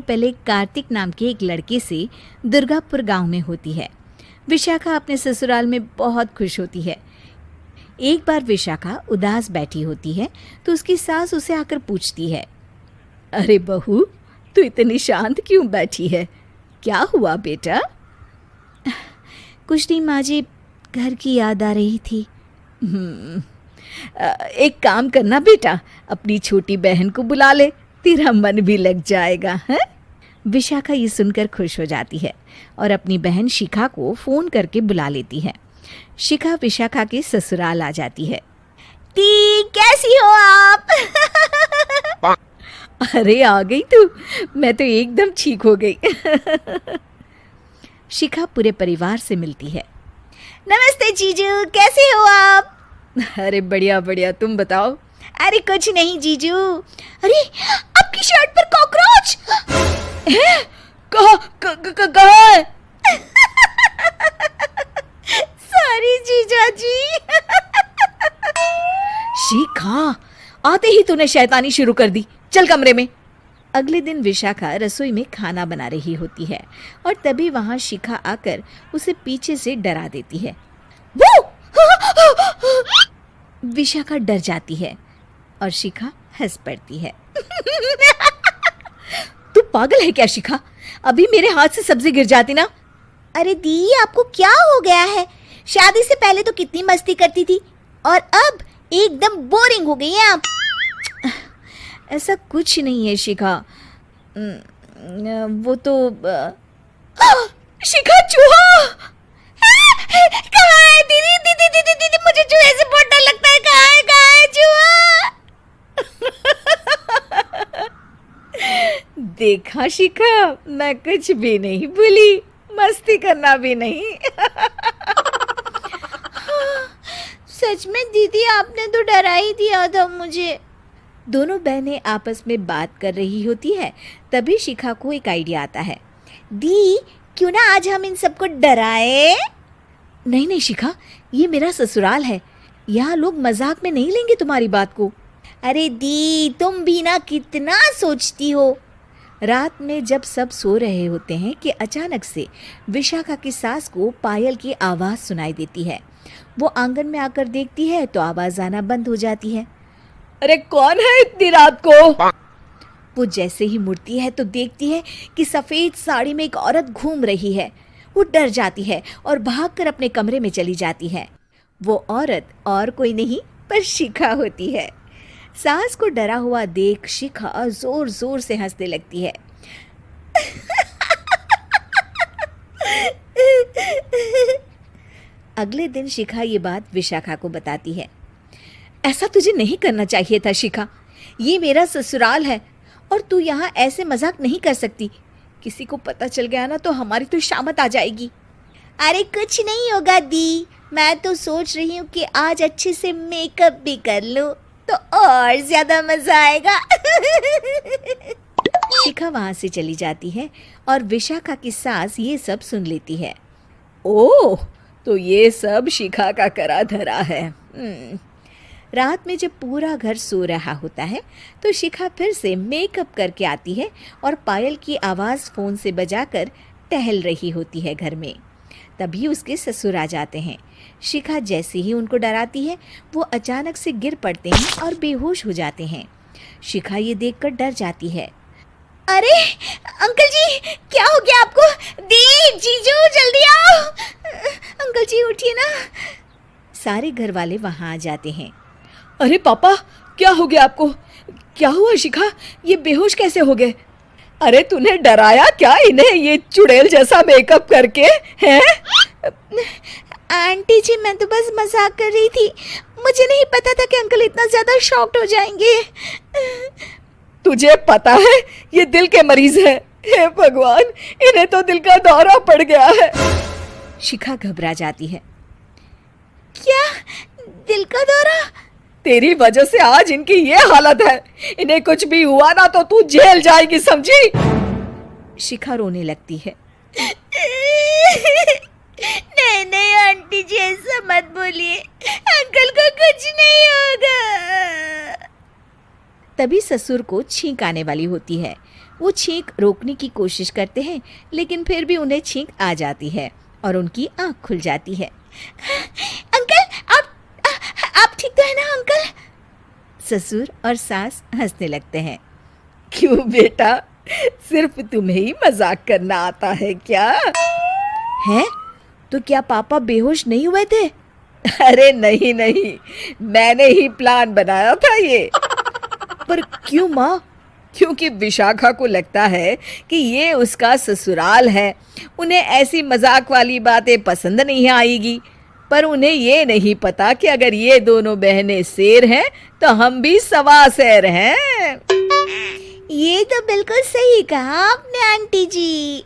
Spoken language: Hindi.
पहले कार्तिक नाम के एक लड़के से दुर्गापुर गांव में होती है। विशाखा अपने ससुराल में बहुत खुश होती है। एक बार विशाखा उदास बैठी होती है तो उसकी सास उसे आकर पूछती है, अरे बहू, तू इतनी शांत क्यों बैठी है? क्या हुआ बेटा? कुछ नहीं माँ जी, घर की याद आ रही थी। एक काम करना बेटा, अपनी छोटी बहन को बुला ले, तेरा मन भी लग जाएगा है। विशाखा ये सुनकर खुश हो जाती है और अपनी बहन शिखा को फोन करके बुला लेती है। शिखा विशाखा के ससुराल आ जाती है। टी, कैसी हो आप? अरे आ गई तू, मैं तो एकदम ठीक हो गई। शिखा पूरे परिवार से मिलती है। नमस्ते जीजू, कैसे हो आप? अरे बढ़िया बढ़िया, तुम बताओ। अरे कुछ नहीं जीजू। अरे आपकी शर्ट पर कॉकरोच है? कहाँ है? सॉरी जीजा जी। शिखा, आते ही तूने शैतानी शुरू कर दी, चल कमरे में। अगले दिन विशाखा रसोई में खाना बना रही होती है और तभी वहां शिखा आकर उसे पीछे से डरा देती है। विशाखा डर जाती है और शिखा हंस पड़ती है। तू पागल है क्या शिखा? अभी मेरे हाथ से सब्जी गिर जाती ना। अरे दी, आपको क्या हो गया है? शादी से पहले तो कितनी मस्ती करती थी और अब एकदम बोरिंग हो गई है आप। ऐसा कुछ नहीं है शिखा, वो तो शिखा, चूहा कहाँ है? दीदी दीदी दीदी दीदी, मुझे चूहे से बहुत डर लगता है। कहाँ है चूहा? देखा शिखा, मैं कुछ भी नहीं भूली, मस्ती करना भी नहीं। सच में दीदी, आपने तो डरा ही दिया था मुझे। दोनों बहनें आपस में बात कर रही होती है। तभी शिखा को एक आइडिया आता है। दी, क्यों ना आज हम इन सबको डराए? नहीं नहीं शिखा, ये मेरा ससुराल है, यहाँ लोग मजाक में नहीं लेंगे तुम्हारी बात को। अरे दी, तुम भी ना कितना सोचती हो। रात में जब सब सो रहे होते हैं कि अचानक से विशाखा की सास को पायल की आवाज़ सुनाई देती है। वो आंगन में आकर देखती है तो आवाज़ आना बंद हो जाती है। अरे कौन है इतनी रात को? वो जैसे ही मुड़ती है तो देखती है कि सफ़ेद साड़ी में एक औरत घूम रही है। वो डर जाती है और भागकर अपने कमरे में चली जाती है। वो औरत और कोई नहीं पर शिखा होती है। सास को डरा हुआ देख शिखा जोर जोर से हंसने लगती है। अगले दिन शिखा ये बात विशाखा को बताती है। ऐसा तुझे नहीं करना चाहिए था शिखा, ये मेरा ससुराल है और तू यहाँ ऐसे मजाक नहीं कर सकती। किसी को पता चल गया ना तो हमारी तो शामत आ जाएगी। अरे कुछ नहीं होगा दी, मैं तो सोच रही हूँ कि आज अच्छे से मेकअप भी कर लूँ तो और ज्यादा मजा आएगा। शिखा वहां से चली जाती है और विशाखा की सास ये सब सुन लेती है। ओह, तो ये सब शिखा का करा धरा है। रात में जब पूरा घर सो रहा होता है तो शिखा फिर से मेकअप करके आती है और पायल की आवाज़ फ़ोन से बजाकर टहल रही होती है घर में। तभी उसके ससुर आ जाते हैं। शिखा जैसे ही उनको डराती है वो अचानक से गिर पड़ते हैं और बेहोश हो जाते हैं। शिखा ये देखकर डर जाती है। अरे अंकल जी, क्या हो गया आपको? दी, जीजू, जल्दी आओ। अंकल जी उठिए ना। सारे घर वाले वहाँ आ जाते हैं। अरे पापा, क्या हो गया आपको? क्या हुआ शिखा, ये बेहोश कैसे हो गए? अरे तूने डराया क्या इन्हें ये चुड़ैल जैसा मेकअप करके हैं? आंटी जी, मैं तो बस मजाक कर रही थी, मुझे नहीं पता था कि अंकल इतना ज्यादा शॉक्ड हो जाएंगे। तुझे पता है ये दिल के मरीज हैं। हे भगवान, इन्हें तो दिल का दौरा पड़ गया है। शिखा घबरा जाती है। क्या दिल का दौरा? तेरी वजह से आज इनकी ये हालत है। इन्हें कुछ भी हुआ ना तो तू जेल जाएगी, समझी? शिखा रोने लगती है। नहीं नहीं आंटी जी, ऐसा मत बोलिए, अंकल को कुछ नहीं होगा। तभी ससुर को छींक आने वाली होती है। वो छींक रोकने की कोशिश करते हैं, लेकिन फिर भी उन्हें छींक आ जाती है और उनकी आंख खुल जाती है। अंकल, आप ठीक तो है ना अंकल? ससुर और सास हंसने लगते हैं। क्यों बेटा, सिर्फ तुम्हें ही मजाक करना आता है क्या? है तो क्या पापा बेहोश नहीं हुए थे? अरे नहीं नहीं, मैंने ही प्लान बनाया था ये। पर क्यों माँ? क्योंकि विशाखा को लगता है कि ये उसका ससुराल है, उन्हें ऐसी मजाक वाली बातें पसंद नहीं आएगी। पर उन्हें ये नहीं पता कि अगर ये दोनों बहनें शेर हैं तो हम भी सवा शेर हैं। ये तो बिल्कुल सही कहा आपने आंटी जी।